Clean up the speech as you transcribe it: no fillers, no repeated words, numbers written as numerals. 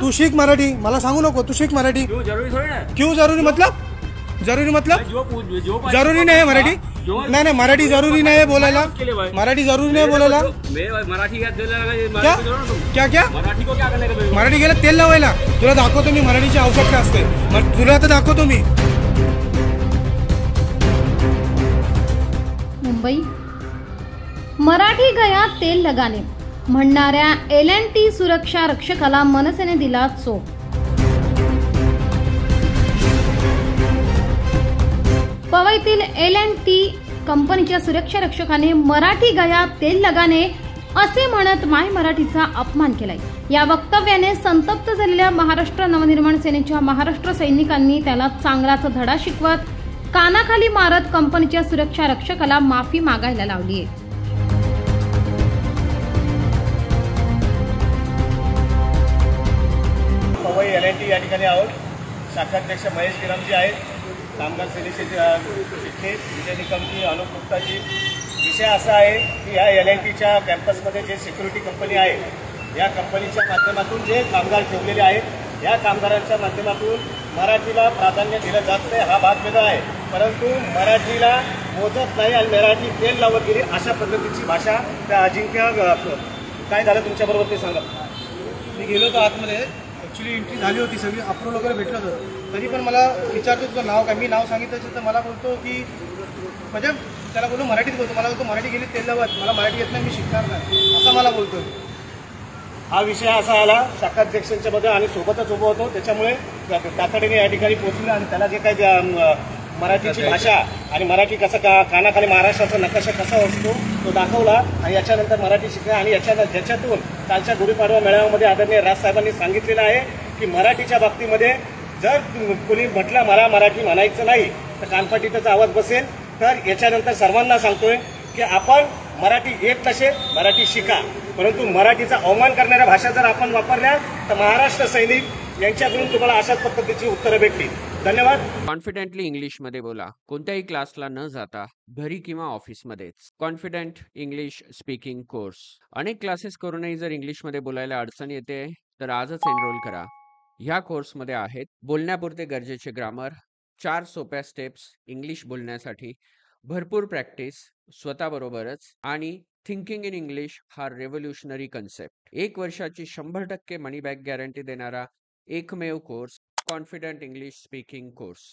तू शिक मराठी, मला सांगू नको, तू शिक मराठी। क्यों जरूरी थोड़ी ना? क्यों जरूरी मतलब? जरूरी मतलब जरूरी नहीं है मराठी? नहीं नहीं, मराठी जरूरी नहीं है बोलायला, मराठी जरूरी नहीं बोलायला। मराठी क्या क्या क्या मराठी को क्या करने का? मराठी गेलं तेल लावायला। तुला दाखवतो मी मराठीची आवश्यकता असते, मग तुला तर दाखवतो मी। मुंबई मराठी गया तेल लगाने म्हणणाऱ्या L&T सुरक्षा रक्षकाला मनसेने दिला चोप। पवईतील L&T कंपनीच्या सुरक्षा रक्षकाने मराठी गया तेल लगाने असे म्हणत माय मराठीचा अपमान केलाय। या वक्तव्याने संतप्त झालेल्या महाराष्ट्र नवनिर्माण सेनेच्या महाराष्ट्र सैनिकांनी त्याला चांगलाच धडा शिकवत कानाखाली मारत कंपनीच्या सुरक्षा रक्षकाला माफी मागायला लावली आहे। पवई L&T या ठिकाणी आहोत। शाखाध्यक्ष महेश गिरामजी आहेत, कामगार सेनेचे चिटणीस विजय निकमजी, अनुप गुप्ताजी। विषय असा आहे की या L&Tच्या कॅम्पसमध्ये जे सिक्युरिटी कंपनी आहे, या कंपनीच्या माध्यमातून जे कामगार ठेवलेले आहेत, या कामगारांच्या माध्यमातून मराठीला प्राधान्य दिलं जात नाही, हा भाग वेगळा आहे। परंतु मराठीला मोजत नाही आणि मराठी तेल लावत गेली अशा पद्धतीची भाषा त्या अजिंक्य। काय झालं तुमच्याबरोबर ते सांगा। मी गेलो होतो आतमध्ये, ॲक्च्युली एंट्री झाली होती, सगळी अप्रूव्हल वगैरे भेटलं होतं, तरी पण मला विचारतो तुझं नाव काय। मी नाव सांगितलं तर मला बोलतो की म्हणजे त्याला बोलतो मराठीत बोलतो, मला बोलतो मराठी गेली तेल लावत, मला मराठी येत नाही, मी शिकणार नाही असं मला बोलतो। हा विषय असा आला शाखाध्यक्षांच्या मध्ये आणि सोबतच उभं होतो, त्याच्यामुळे तातडीने या ठिकाणी पोहोचले आणि त्याला जे काही मराठीची भाषा आणि मराठी कसं कानाखाली महाराष्ट्राचा नकाशा कसा असतो तो दाखवला आणि याच्यानंतर मराठी शिकला। आणि ज्याच्यातून कालच्या गुढीपाडवा मेळाव्यामध्ये आदरणीय राजसाहेबांनी सांगितलेलं आहे की मराठीच्या बाबतीमध्ये जर कोणी म्हटलं मला मराठी म्हणायचं नाही तर कानपाटीचा आवाज बसेल। तर याच्यानंतर सर्वांना सांगतोय की आपण मराठी येत नसे मराठी शिका, परंतु मराठीचा अवमान करणाऱ्या भाषा जर आपण वापरल्या तर महाराष्ट्र सैनिक यांच्याकडून तुम्हाला अशाच पद्धतीची उत्तरं भेटतील। धन्यवाद। कॉन्फिडेंटली इंग्लिश मध्ये बोला, कोणत्याही क्लासला न जाता घरी किंवा ऑफिसमध्येच। कॉन्फिडेंट इंग्लिश स्पीकिंग कोर्स, अनेक क्लासेस करूनही जर इंग्लिश मध्ये बोलायला अडचण येते तर आजच एनरोल करा। ह्या कोर्समध्ये आहेत बोलण्यापुरते गरजेचे ग्रामर, 4 सोप्या स्टेप्स इंग्लिश बोलण्यासाठी, भरपूर प्रॅक्टिस स्वतःबरोबरच आणि थिंकिंग इन इंग्लिश हा रेव्होल्युशनरी कन्सेप्ट। 1 वर्षाची 100% मनी बॅक गॅरंटी देणारा एकमेव course confident English speaking course.